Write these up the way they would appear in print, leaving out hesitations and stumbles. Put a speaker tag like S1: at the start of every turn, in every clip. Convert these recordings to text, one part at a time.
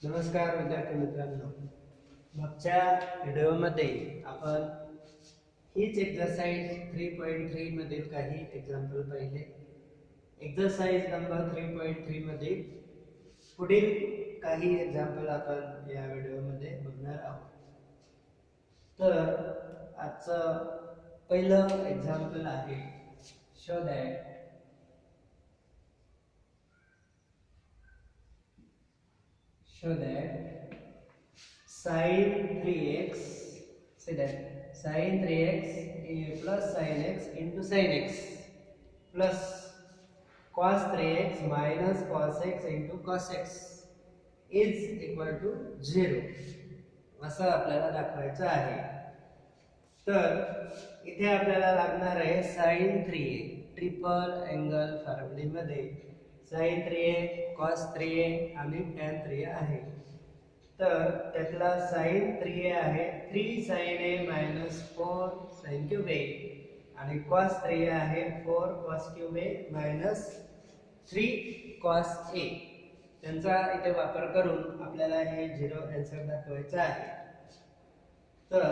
S1: नमस्कार विद्यार्थी मित्रांनो, मागच्या व्हिडिओमध्ये आपण हीच एक्सरसाइज 3.3 मधील काही एक्झाम्पल पाहिले. एक्सरसाइज नंबर 3.3 मधील पुढील काही एक्झाम्पल आपण या व्हिडिओमध्ये बघणार आहोत. तर आजचं पहिलं एक्झाम्पल आहे show that sin 3x, say that sin 3x plus sin x into sin x plus cos 3x minus cos x into cos x is equal to 0 असं आपल्याला दाखवायचं आहे. तर इथे आपल्याला लागणार आहे sin 3a ट्रिपल अँगल फॉर्म्युलेमध्ये sin 3a cos 3a आणि tan 3a आहे. तर त्यातला sin 3a आहे 3 sin a minus 4 sin cube a आणि cos 3a आहे 4 cos cube a minus 3 cos a. त्यांचा इथे वापर करून आपल्याला हे 0 आन्सर दाखवायचं आहे. तर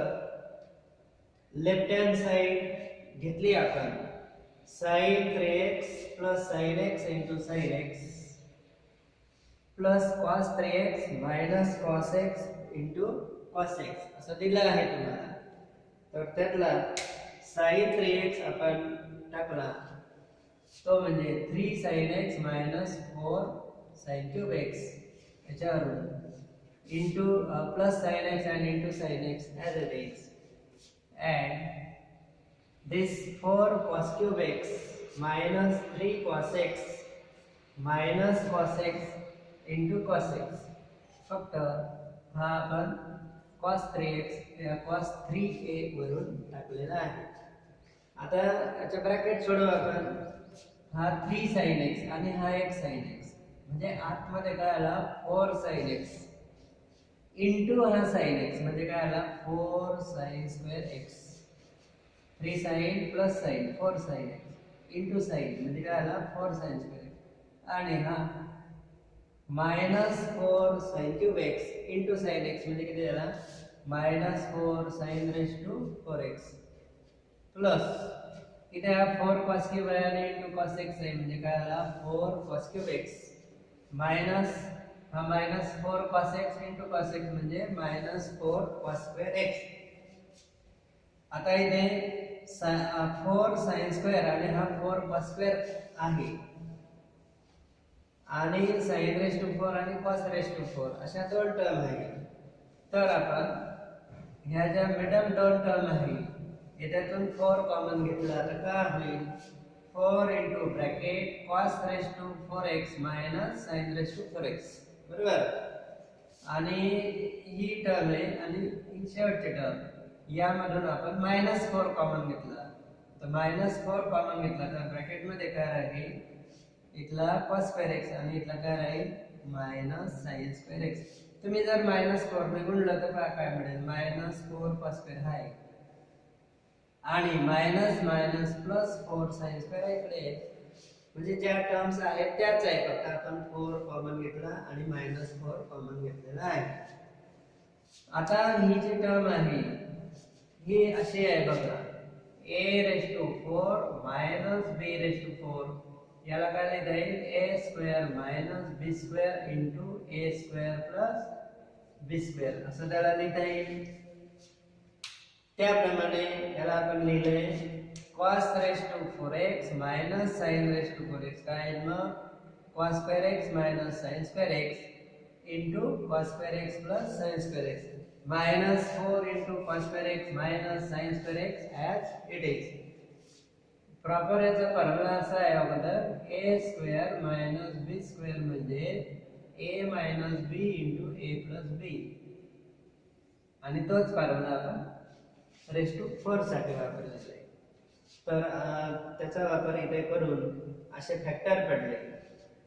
S1: लेफ्ट हँड साइड घेतली आपण sin 3x plus sin x into sin x plus cos 3x minus cos x into cos x असं दिलं आहे तुम्हाला. तर त्यातला sin 3x आपण टाकला तो म्हणजे 3 sin x minus 4 sin cube x याच्यावरून into plus sin x and into sin x as it is, and this 4 cos cube x minus 3 cos x minus cos x into cos x. फक्त हा आपण cos 3x या cos 3a वरून टाकलेला आहे. आता याचा ब्रॅकेट सोडवू आपण. हा 3 sin x आणि हा एक sin x म्हणजे आतमध्ये काय आला 4 sin x into हा sin x म्हणजे काय आला 4 sin square x. 3 sin plus sin 4 sin x into sin म्हणजे काय आला 4 sin square x आणि हा minus 4 sin cube x into sin x म्हणजे किती झाला minus 4 sin raised to 4x plus इथे हा 4 cos cube आहे आणि into cos x आहे म्हणजे काय आला 4 cos cube x minus हा minus 4 cos x into cos x म्हणजे minus 4 cos square x. आता इथे 4 sin square आणि हा 4 cos square आहे आणि sin raised to 4 आणि cos raised to 4 अशा दोन टर्म आहेत. तर आपण ह्या ज्या मिडल दोन टर्म आहे याच्यातून 4 कॉमन घेतला तर काय होईल 4 into bracket cos raised to 4x minus sin raised to 4x बरोबर. आणि ही टर्म आहे आणि ही शेवटची टर्म यामधून आपण -4 कॉमन घेतला तर -4 कॉमन घेतला तर ब्रॅकेट मध्ये काय राहील इथला cos square x आणि इथला काय राहील sin square x. तुम्ही जर -4 ने गुणलं तर काय मिळेल -4 cos square हा आहे आणि मायनस प्लस 4 sin square इकडे म्हणजे ज्या टर्म्स आहेत त्याच आहे फक्त आपण 4 कॉमन घेतला आणि -4 कॉमन घेतलेला आहे. आता ही जी टर्म आहे ही अशी आहे बघा a raised to 4 minus b raised to 4 याला काय लिहिता येईल a square minus b square into a square plus b square असं त्याला लिहिता येईल. त्याप्रमाणे याला आपण लिहिले cos raised to 4x minus sin raised to 4x काय मग cos square x minus sin square x into cos square x plus sin square x minus 4 into cos square x minus sin square x as it is. Proper याचा formula असा आहे अगोदर a square minus b square म्हणजे a minus b into a plus b आणि तोच formula आपण raised to 4 साठी वापरलेला आहे. तर त्याचा वापर इथे करून असे फॅक्टर पडले.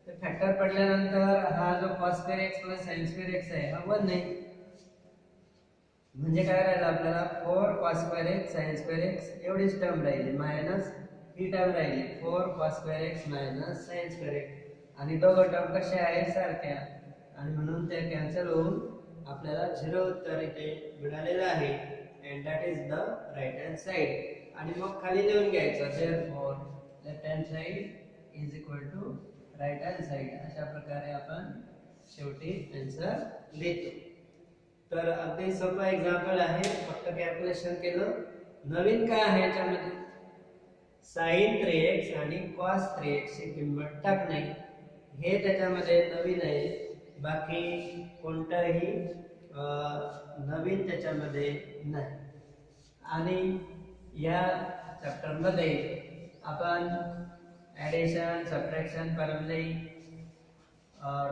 S1: तर फॅक्टर पडल्यानंतर हा जो cos square x plus sin square x आहे हा 1 आहे म्हणजे काय राहिलं आपल्याला 4 cos square x sin square x एवढीच टर्म राहिली मायनस ही टर्म राहिली 4 cos square x minus sin square x आणि दोघं टर्म कशा आहेत सारख्या आणि म्हणून ते कॅन्सल होऊन आपल्याला 0 उत्तर इथे मिळालेलं आहे and that is the right hand side. आणि मग खाली लिहून घ्यायचं therefore left hand side is equal to right hand side. अशा प्रकारे आपण शेवटी आन्सर लिहितो. तर अगदी सोपं एक्झाम्पल आहे, फक्त कॅल्क्युलेशन केलं. नवीन काय आहे याच्यामध्ये sin 3x आणि cos 3x ची किंमत टाकणे हे त्याच्यामध्ये नवीन आहे. बाकी कोणताही नवीन त्याच्यामध्ये नाही. आणि या चॅप्टर मध्ये आपण ॲडिशन, सबट्रॅक्शन, फॉर्म्युले,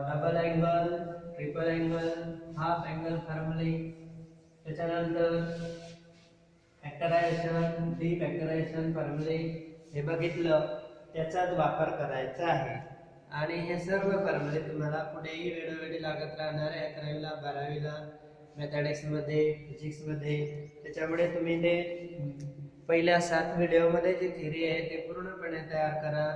S1: double angle, triple angle, half angle फॉर्म्युले, त्याच्यानंतर फॅक्टरायझेशन, डिफॅक्टरायझेशन फॉर्म्युले हे बघितलं. त्याचाच वापर करायचा आहे. आणि हे सर्व फॉर्म्युले तुम्हाला पुढेही वेळोवेळी लागत राहणार आहे 11वीला, 12वीला, मॅथमॅटिक्स मध्ये, फिजिक्स मध्ये. त्याच्यामुळे तुम्ही ते पहिल्या 7 व्हिडिओमध्ये जी थिअरी आहे ते पूर्णपणे तयार करा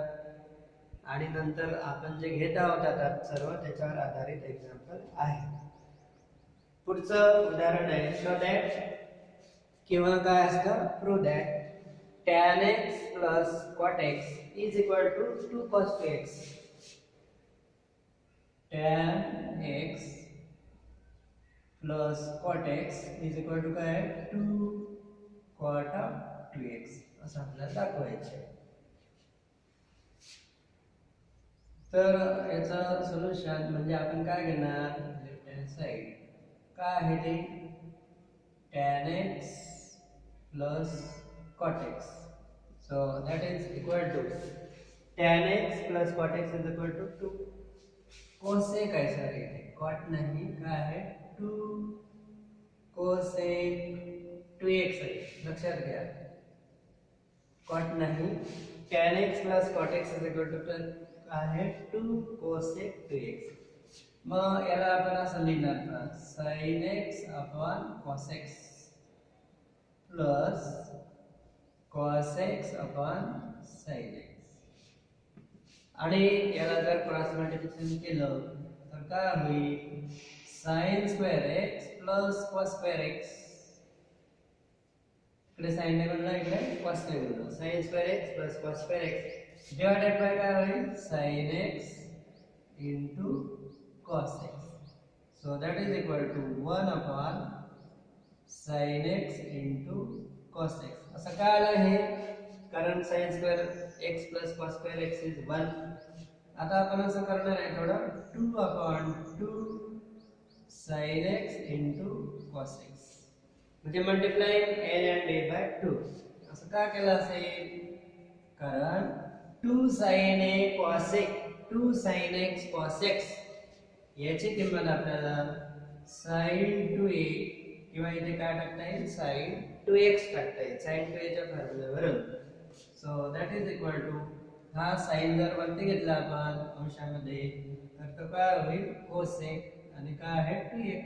S1: आणि नंतर आपण जे घेत आहोत आता सर्व त्याच्यावर आधारित एक्झाम्पल आहे. पुढचं उदाहरण आहे शो दॅट किंवा काय असतं prove that tan x plus cot x is equal to 2 cos 2x. tan x plus cot x is equal to काय 2 cot 2x असं आपल्याला दाखवायचं. तर याचं सोल्युशन म्हणजे आपण काय घेणार लेफ्ट हँड साइड. काय आहे ते tan x plus cot x. So that is equal to tan x plus cot x is equal to 2 cosec आहे सर. इथे cot नाही काय आहे 2 cosec 2x आहे. लक्षात घ्या cot नाही. tan x plus cot x is equal to काय आहे 2 cosec 2x. मग याला आपण असं लिहिणार sin x upon cos x plus cos x upon sin x. आणि याला जर क्रॉस मल्टिप्लिकेशन केलं तर काय होईल sin square x plus cos square x. इकडे sin ने बनला, इकडे cos ने बनला. sin square x plus cos square x divided by काय होईल sin x into cos x. So that is equal to 1 upon sin x into cos x. असं काय आलं हे कारण sin square x plus cos square x is 1. आता आपण असं करणार आहे थोडं 2 upon 2 sin x into cos x म्हणजे multiplying n and a by 2. असं का केलं असेल कारण 2 sin a cos x 2 sin x cos x याची किंमत आपल्याला sin 2a किंवा इथे काय टाकता येईल sin 2x टाकता येईल sin 2a च्या फॉर्म्युल्यावरून. So that is equal to हा साइन जर वरती घेतला आपण अंशामध्ये तर तो काय होईल cosec आणि काय आहे 2x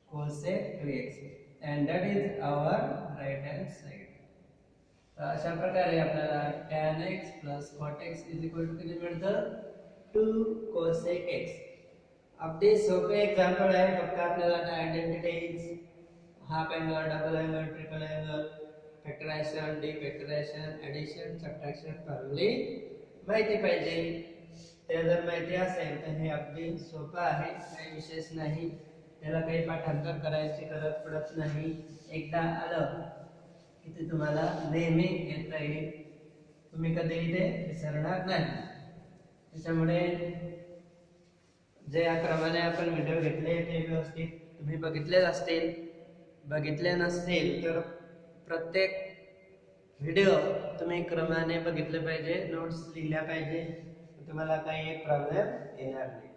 S1: cosec 2x and that is our right hand side. तर अशा प्रकारे आपल्याला tan x plus cot x is equal to किती मिळतं 2 cosec x. अगदी सोपे एक्झाम्पल आहे, फक्त आपल्याला identities half angle, double angle, triple angle, factorisation, defactorisation, addition, subtraction फॉर्म्युले माहिती पाहिजे. ते जर माहिती असेल तर हे अगदी सोपं आहे, काही विशेष नाही. त्याला काही पाठांतर करायची गरज पडत नाही. एकदा आलं की ते तुम्हाला नेहमी येत राहील, तुम्ही कधीही ते विसरणार नाही. त्याच्यामुळे जे या क्रमाने आपण व्हिडिओ घेतले ते व्यवस्थित तुम्ही बघितलेच असतील. बघितले नसतील तर प्रत्येक व्हिडिओ तुम्ही क्रमाने बघितले पाहिजे, नोट्स लिहिल्या पाहिजे, तुम्हाला काही एक प्रॉब्लेम येणार नाही.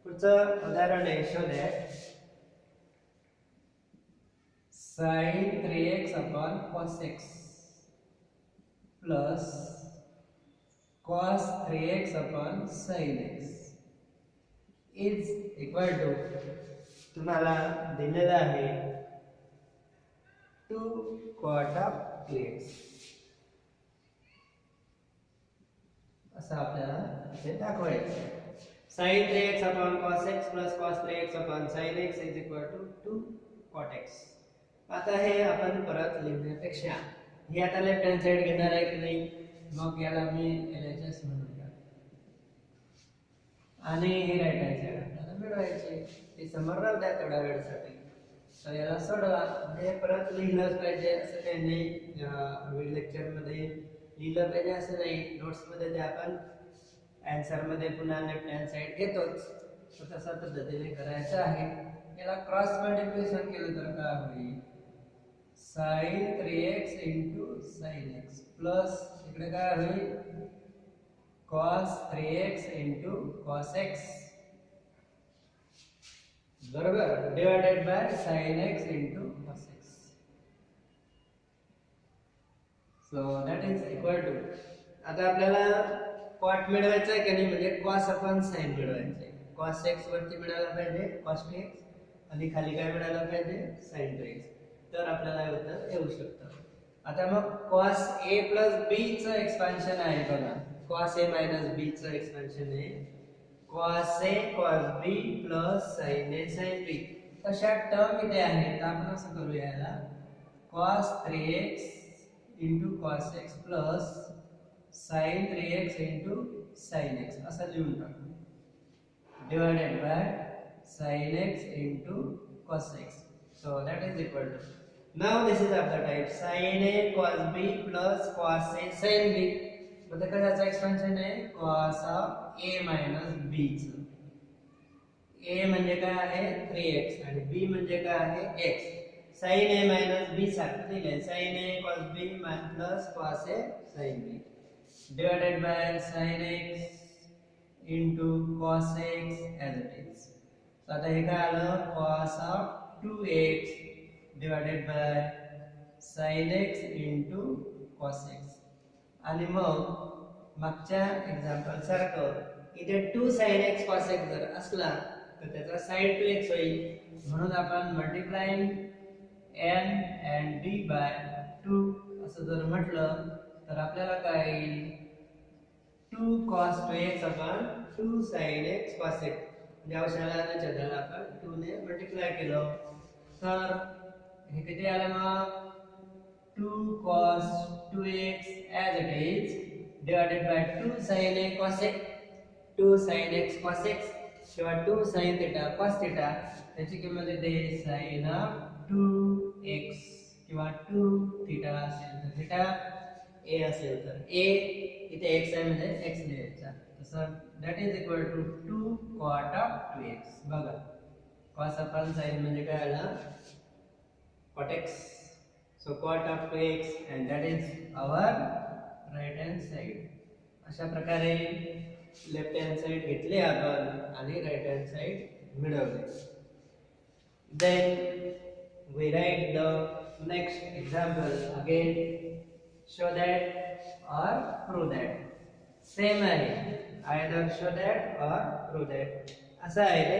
S1: पुढचं उदाहरण आहे show that sin 3x upon cos x plus cos 3x upon sin x is equal to तुम्हाला दिलेला आहे 2 cot of 2x. असं आपल्याला इथे दाखवायचं. sin 3x upon cos x plus cos 3x upon sin x is equal to 2 cot x. आता हे आपण परत लिहिण्यापेक्षा हे आता लेफ्ट हँड साइड घेणार आहे की नाही, मग याला मी LHS म्हणूया आणि हे राईट हँड साइड आपल्याला मिळवायचे. ते समोर राहू द्या थोड्या वेळासाठी. तर याला सोडवा, हे परत लिहिलंच पाहिजे असं काही नाही, लेक्चर मध्ये लिहिलं पाहिजे असं नाही, नोट्स मध्ये ते आपण आन्सर मध्ये पुन्हा लेफ्ट हँड साइड घेतोच, तर तसा पद्धतीने करायचं आहे. याला क्रॉस मल्टिप्लिकेशन केलं तर काय होईल, sin 3x sin x plus इकडे काय होईल cos 3x cos x बरोबर divided by sin x cos x. So that is equal to, आता आपल्याला कॉट मिळवायचा आहे की नाही, म्हणजे cos अपॉन sin मिळवायचं आहे. cos x वरती मिळाला पाहिजे cos 2x आणि खाली काय मिळालं पाहिजे sin 2x, तर आपल्याला उत्तर येऊ शकतं. आता मग cos a plus b चं एक्सपान्शन आहे बघा, cos a minus b चं एक्सपान्शन आहे cos a cos b plus sin a sin b. तशा टर्म इथे आहेत, तर आपण असं करूया याला cos 3x cos x plus sin 3x sin x असं लिहून टाकू, divided by sin x cos x. So that is equal to, now this is of the type sin a cos b plus cos a sin b. म्हणजे कशाचं expansion आहे cos of a minus b चं. a म्हणजे काय आहे 3x आणि b म्हणजे काय आहे x. sin a minus b सारखं दिलंय, sin a cos b plus cos a sin b divided by sin x cos x as it is. So आता हे काय आलं cos of 2x divided by sin x cos x. आणि मग मागच्या example सारखं इथे 2 sin x cos x जर असला तर त्याचा sin 2x होईल, म्हणून आपण multiplying n and d by 2 असं जर म्हटलं तर आपल्याला काय येईल 2 cos 2x upon 2 sin x cos x. म्हणजे अवशेषाला आणि छेदाला आपण 2 ने मल्टिप्लाय केलं तर हे किती आलं मग 2 cos 2x as it is divided by 2 sin a cos x, 2 sin x cos x किंवा 2 sin theta cos theta, त्याची किंमत येते sin 2x किंवा 2 theta असेल तर theta a असेल तर a, इथे x आहे म्हणजे x लिहायचा, तसं that is equal to 2 cot of 2x. बघा cos upon sin म्हणजे काय आलं cot x. So cot of 2x and that is our right hand side. अशा प्रकारे लेफ्ट हँड साइड घेतले आपण आणि राइट हँड साइड मिळवले. Then we write the next example again, show that or prove that. Same आहे, either show that or prove that. असं आहे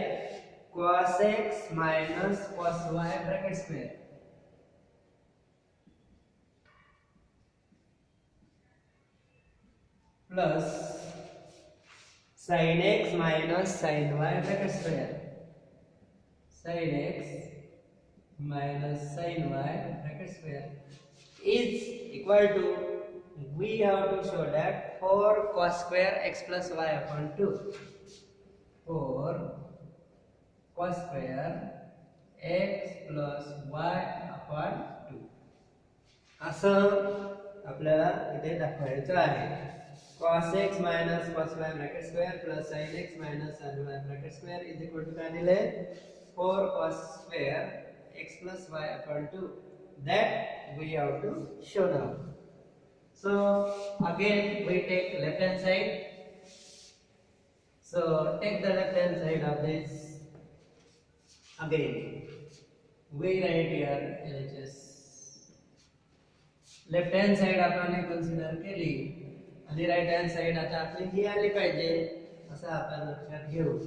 S1: cos x minus cos y bracket square plus sin x minus sin y bracket square, sin x minus sin y bracket square is equal to, we have to show that 4 cos square x plus y upon 2, 4 cos square x plus y upon 2 असं आपल्याला इथे दाखवायचं आहे. cos x minus cos y bracket square plus sin x minus sin y bracket square is equal to काय दिले 4 cos square x plus y upon 2. That we have to show now. So again we take left hand side. So take the left hand side of this. Again we write here LHS. Left hand side आपण consider केली आणि right hand side आता आपली ही आली पाहिजे असं आपण लक्षात घेऊ.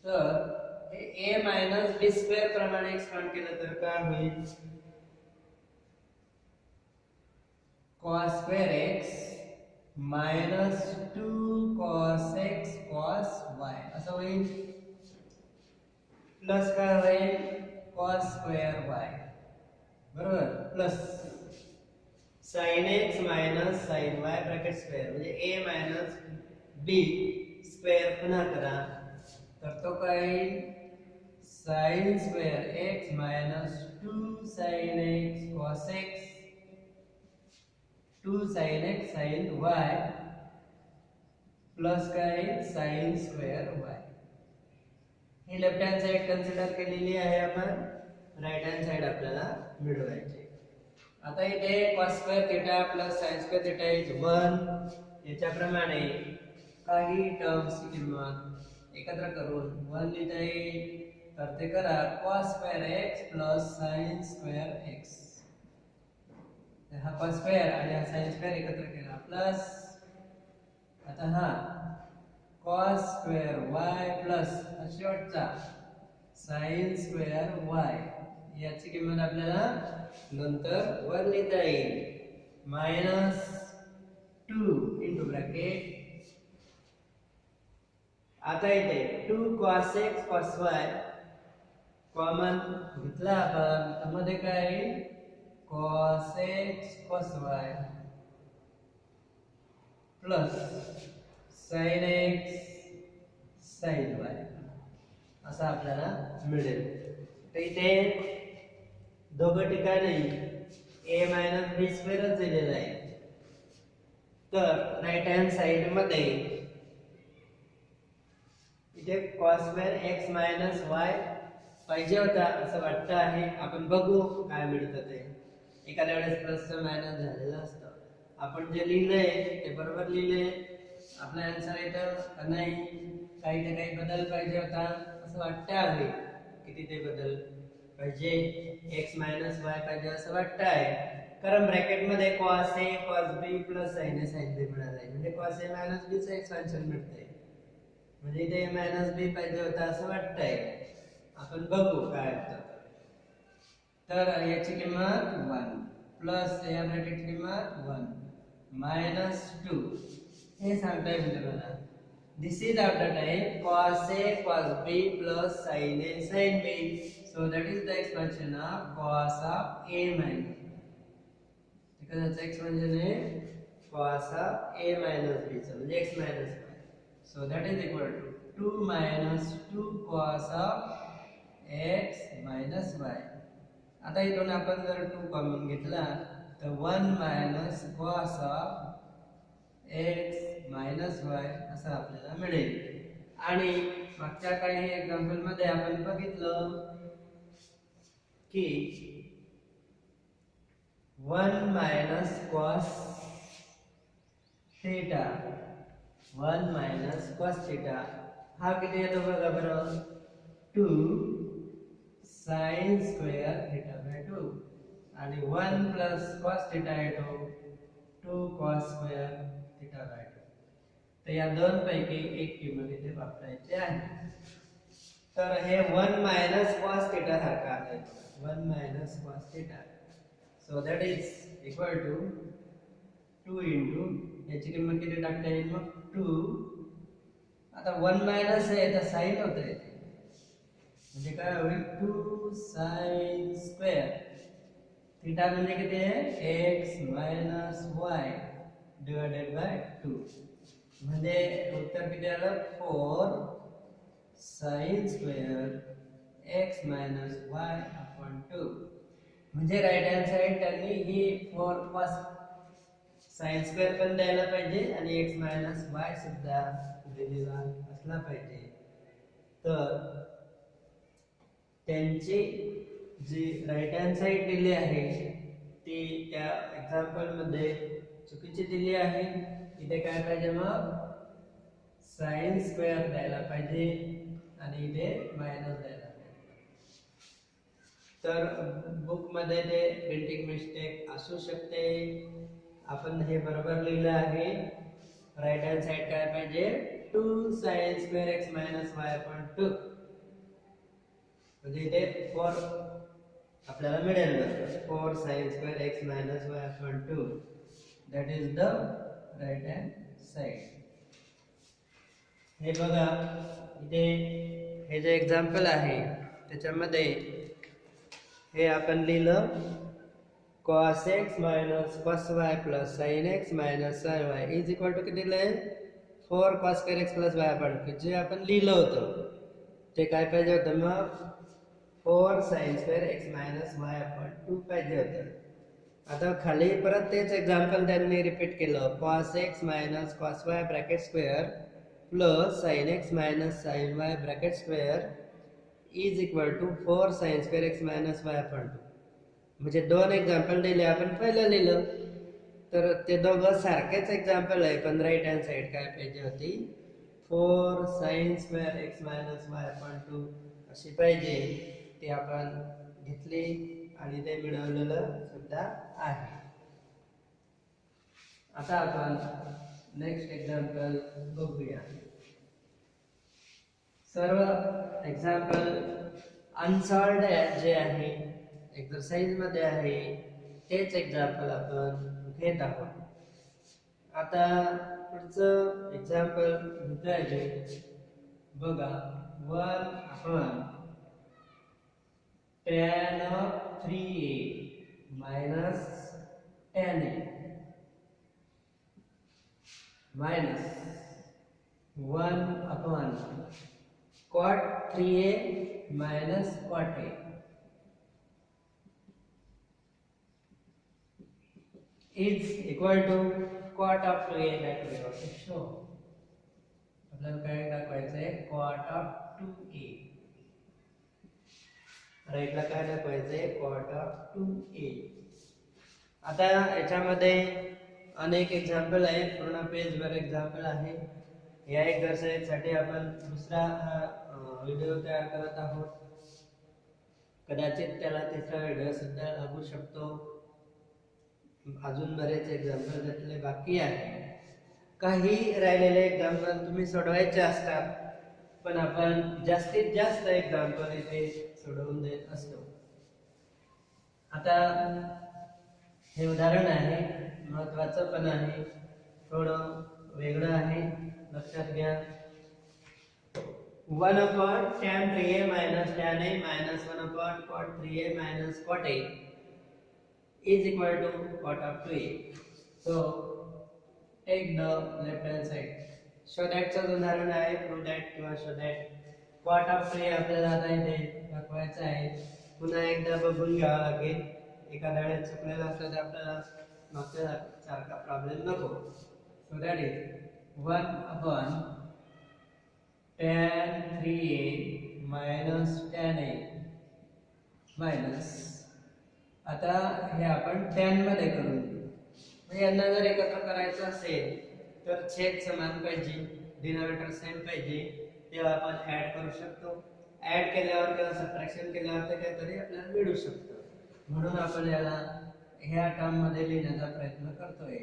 S1: तर हे a minus b square प्रमाणे एक्सपांड केलं तर काय होईल cos square x minus 2 cos x cos y असं होईल. प्लस काय होईल cos स्क्वेअर y बरोबर plus sin x minus sin y bracket square म्हणजे a मायनस b स्क्वेअर पुन्हा करा तर तो काय येईल sin square x minus 2 sin x cos x 2 sin x sin y plus काय sin स्क्वेअर y. ही left hand side consider केलेली आहे आपण राइट हँड साइड आपल्याला मिळवायची. आता इथे cos square theta plus sin square theta is 1 याच्याप्रमाणे काही terms ची किंमत एकत्र करून 1 लिहिता येईल. तर ते करा cos square x plus sin square x. हा cos स्क्वेअर आणि हा sin स्क्वेअर एकत्र केला प्लस आता हा cos स्क्वेअर y प्लस शेवटचा sin स्क्वेअर y याची किंमत आपल्याला नंतर वर लिहिता येईल मायनस 2 इंटू ब्रॅकेट. आता इथे 2 cos x cos y common घेतला आपण त्यामध्ये काय cos x cos y plus sin x sin y असं आपल्याला मिळेल. तर इथे दोघं ठिकाणी a मायनस b स्क्वेअरच दिलेला आहे. तर राइट हँड साइड मध्ये इथे cos square x minus y पाहिजे होता असं वाटतं आहे. आपण बघू काय मिळतं ते. एखाद्या वेळेस प्लस मायनस झालेलं असतं. आपण जे लिहिलंय ते बरोबर लिहिलंय. आपला आन्सर येतं नाही काही ते काही बदल पाहिजे होता असं वाटतं आहे. किती ते बदल पाहिजे x मायनस y पाहिजे असं वाटतं आहे. कारण ब्रॅकेट मध्ये cos a cos b plus sin a sin b मिळालं आहे म्हणजे cos a मायनस b चं एक्सपान्शन मिळतंय म्हणजे इथे a मायनस b पाहिजे होता असं वाटतंय. आपण बघू काय होतं. तर याची किंमत 1 प्लस या ब्रॅकेटची किंमत 1 मायनस 2 हे सांगताय मित्रांनो. This is after time cos a cos b plus sin a sin b. So that is the expansion of cos of a minus because that's expansion is cos of a minus b so x minus y. So that is equal to 2 minus 2 cos of x minus y. आता इथून आपण जर 2 common घेतला तर 1 minus cos of x minus y असं आपल्याला मिळेल. आणि मागच्या काही एक्झाम्पल मध्ये आपण बघितलं की 1 minus cos theta 1 minus cos theta हा किती येतो बघा बरं 2 sin स्क्वेअर थीटा बाय 2 आणि 1 plus cos theta येतो 2 cos स्क्वेअर थीटा बाय 2. तर या दोन पैकी एक किंमत इथे वापरायची आहे. तर हे 1 minus cos theta सारखं आहे 1 minus cos theta. So that is equal to 2 into याची किंमत किती टाकता येईल मग 2. आता 1 मायनस आहे तर साइन होत आहे म्हणजे काय होईल 2 sin स्क्वेअर थीटा म्हणजे किती आहे x minus y divided by 2 म्हणजे उत्तर किती आलं 4 sin square x minus y upon 2. म्हणजे राइट हँड साइड त्यांनी ही 4 cos sin स्क्वेअर पण द्यायला पाहिजे आणि x minus y सुद्धा दिलेला असला पाहिजे. तर त्यांची जी राइट हँड साइड दिली आहे ती त्या एक्झाम्पल मध्ये चुकीची दिली आहे. इथे काय पाहिजे मग sin स्क्वेअर द्यायला पाहिजे आणि इथे मायनस द्यायला पाहिजे. तर बुक मध्ये ते प्रिंटिंग मिस्टेक असू शकते. आपण हे बरोबर लिहिलं आहे. राइट हँड साइड काय पाहिजे 2 sin square x minus y upon 2 म्हणजे इथे 4 आपल्याला मिळेल 4 sin square x minus y upon 2 that is the right hand side. हे बघा इथे हे जे एक्झाम्पल आहे त्याच्यामध्ये हे आपण लिहिलं cos x minus cos y plus sin x minus sin y is equal to किती दिलंय 4 cos square x plus y upon 2. जे आपण लिहिलं होतं ते काय पाहिजे होतं मग 4 sin square x minus y upon 2 पाहिजे होतं. आता खाली परत तेच एक्झाम्पल त्यांनी रिपीट केलं cos x minus cos y bracket square plus sin x minus sin y bracket square is equal to 4 sin square x minus y upon 2. म्हणजे दोन एक्झाम्पल दिले आपण पहिलं लिहिलं तर ते दोघं सारखेच एक्झाम्पल आहे पण राईट हँड साइड काय पाहिजे होती 4 sin square x minus y upon 2 अशी पाहिजे. ते आपण घेतली आणि ते मिळवलेलं सुद्धा आहे. आता आपण नेक्स्ट एक्झाम्पल बघूया. सर्व एक्झाम्पल अनसॉल्व्ड जे आहे एक्सरसाइज मध्ये आहे तेच एक्झाम्पल आपण घेत आहोत. आता पुढचं एक्झाम्पल घेतोय बघा 1 upon tan of 3a minus tan a minus 1 upon cot 3a minus cot a is equal to cot of 2a that we have to show. आपल्याला काय दाखवायचं आहे cot of 2a. राईटला काय दाखवायचं आहे cot of 2a. आता याच्यामध्ये अनेक एक्झाम्पल आहेत पूर्ण पेजवर एक्झाम्पल आहे. या एक्सरसाइज साठी आपण दुसरा व्हिडिओ तयार करत आहोत. कदाचित त्याला तिसरा व्हिडिओ सुद्धा लागू शकतो. अजून बरेच एक्झाम्पल त्यातले बाकी आहे. काही राहिलेले एक्झाम्पल तुम्ही सोडवायचे असतात पण आपण जास्तीत जास्त एक्झाम्पल इथे सोडवून देत असतो. आता हे उदाहरण आहे महत्वाचं पण आहे थोडं वेगळं आहे लक्षात घ्या. 1 upon tan 3a minus tan a minus 1 upon cot 3a minus cot a is equal to cot of 2a. So take the left hand side. Show that चं उदाहरण आहे prove that किंवा show that. cot of 2a आपल्याला आता इथे दाखवायचं आहे. पुन्हा एकदा बघून घ्यावं लागेल. एका धड्यात चुकलेलं असलं तर आपल्याला मागच्या सारखा प्रॉब्लेम नको. So that is 1 upon tan 3a minus tan a minus आता हे आपण tan मध्ये करून म्हणजे यांना जर एकत्र करायचं असेल तर छेद समान पाहिजे डिनॉमिनेटर सेम पाहिजे तेव्हा आपण ऍड करू शकतो. ऍड केल्यावर किंवा सबट्रॅक्शन केल्यावर ते काहीतरी आपल्याला मिळू शकतं. म्हणून आपण याला ह्या टर्म मध्ये लिहिण्याचा प्रयत्न करतोय.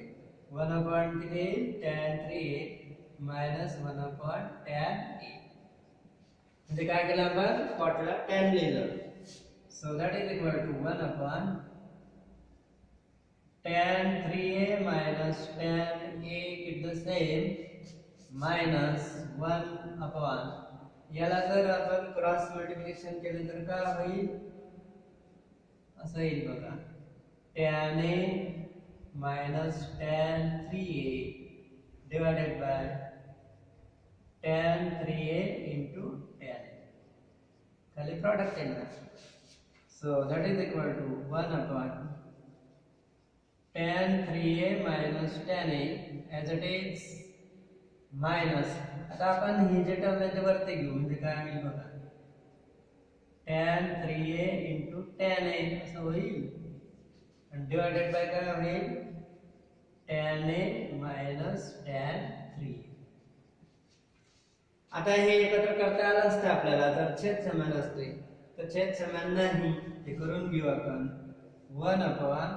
S1: 1 upon किती tan 3a minus 1 upon tan a म्हणजे काय केलं आपण कॉटला tan लिहिलं. So that is equal to 1 upon tan 3a minus tan a is the same minus 1 upon याला जर आपण क्रॉस मल्टिप्लिकेशन केले तर काय होईल असं येईल बघा tan a minus tan 3a divided by tan 3a into tan a खाली प्रोडक्ट येणार. So that is equal to 1 upon tan 3a minus tan a as it is minus आता आपण ही जे टर्म आहे ते वरती घेऊ म्हणजे काय होईल बघा tan 3a into tan a असं होईल आणि डिवाइडेड बाय काय होईल tan a minus tan 3. आता हे एकत्र करता आलं असतं आपल्याला तर छेद समान असते तर छेद समान नाही ते करून घेऊ आपण 1 upon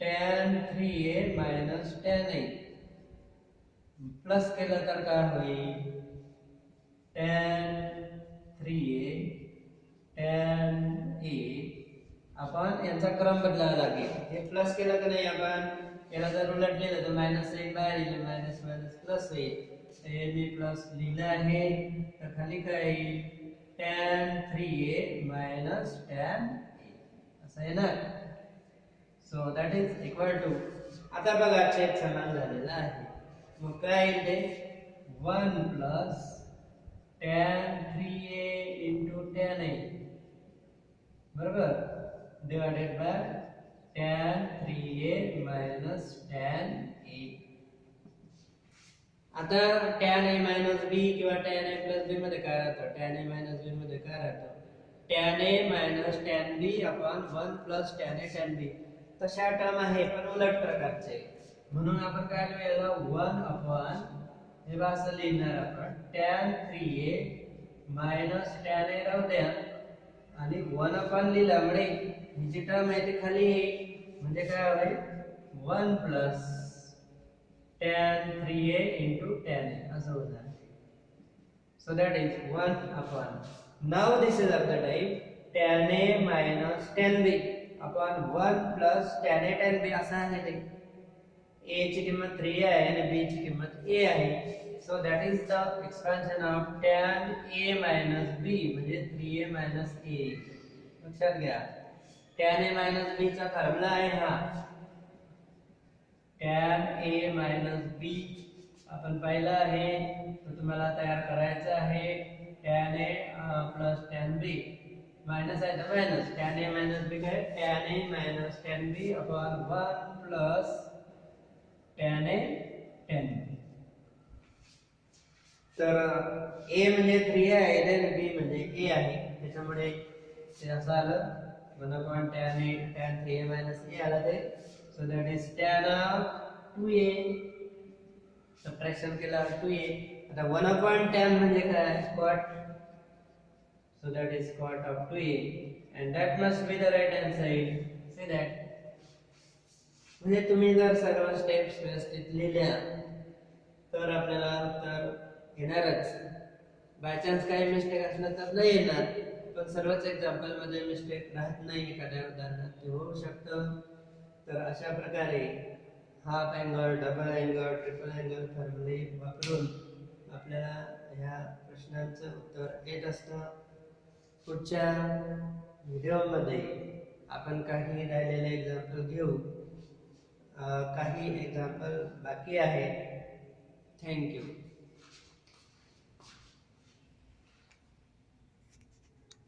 S1: tan 3a minus tan a plus केलं तर काय होईल tan 3a tan a आपण यांचा क्रम बदलावा लागेल. हे प्लस केलं का नाही आपण याला जर उलट लिहिलं तर मायनस एक बाहेर येईल, मायनस मायनस प्लस होईल. तर मी प्लस लिहिलं आहे, तर खाली काय येईल, tan 3a minus tan a असं येणार. So that is equal to, आता बघा छेद समान झालेला आहे, मग काय येईल ते 1 plus tan 3a into tan a बरोबर, divided bye tan 3a minus tan a. आता tan a minus b किंवा tan a plus b मध्ये काय राहतं, tan a minus b मध्ये काय राहतं, tan a minus tan b upon 1 plus tan a tan b. तशा टर्म आहे पण उलट प्रकारचे, म्हणून आपण काय लिहायला 1 upon हे बा असं लिहिणार आपण tan 3a minus tan a राहू द्या आणि 1 upon लिहिल्यामुळे ही जी टर्म आहे ती खाली येईल, म्हणजे काय होईल 1 plus tan 3a into tan a असं होणार. So that is 1 upon, now this is of the type tan a minus tan b upon 1 plus tan a tan b असं आहे ते. a ची किंमत 3a आहे आणि b ची किंमत a आहे. So that is the expansion of tan a minus b म्हणजे 3a minus a. लक्षात घ्या, tan a minus b चा फॉर्म्युला आहे हा, tan a minus b आपण पाहिला आहे, तो तुम्हाला तयार करायचा आहे. tan a plus tan b minus आहे तर minus, tan a minus b काय, tan a minus tan b upon 1 plus tan a tan b. तर a म्हणजे 3 आहे आणि b म्हणजे a आहे, त्याच्यामुळे ते असं आलं 1 upon tan a tan 3a minus a आला ते. So that is tan of 2a, subtraction केल्यावर 2a. आता 1 upon tan म्हणजे काय, squat. So that is squat of 2a and that must be the right hand side. See that. म्हणजे तुम्ही जर सर्व स्टेप्स व्यवस्थित लिहिल्या तर आपल्याला उत्तर येणारच. बाय चान्स काही मिस्टेक असलं तर नाही येणार, पण सर्वच एक्झाम्पल मध्ये मिस्टेक राहत नाही, एखाद्या उदाहरणात ते होऊ शकतं. तर अशा प्रकारे half angle, double angle, triple angle फॉर्म्युले वापरून आपल्याला ह्या प्रश्नांचं उत्तर येत असतं. पुढच्या व्हिडिओमध्ये आपण काही राहिलेले एक्झाम्पल घेऊ, काही एक्झाम्पल बाकी आहे. थँक्यू.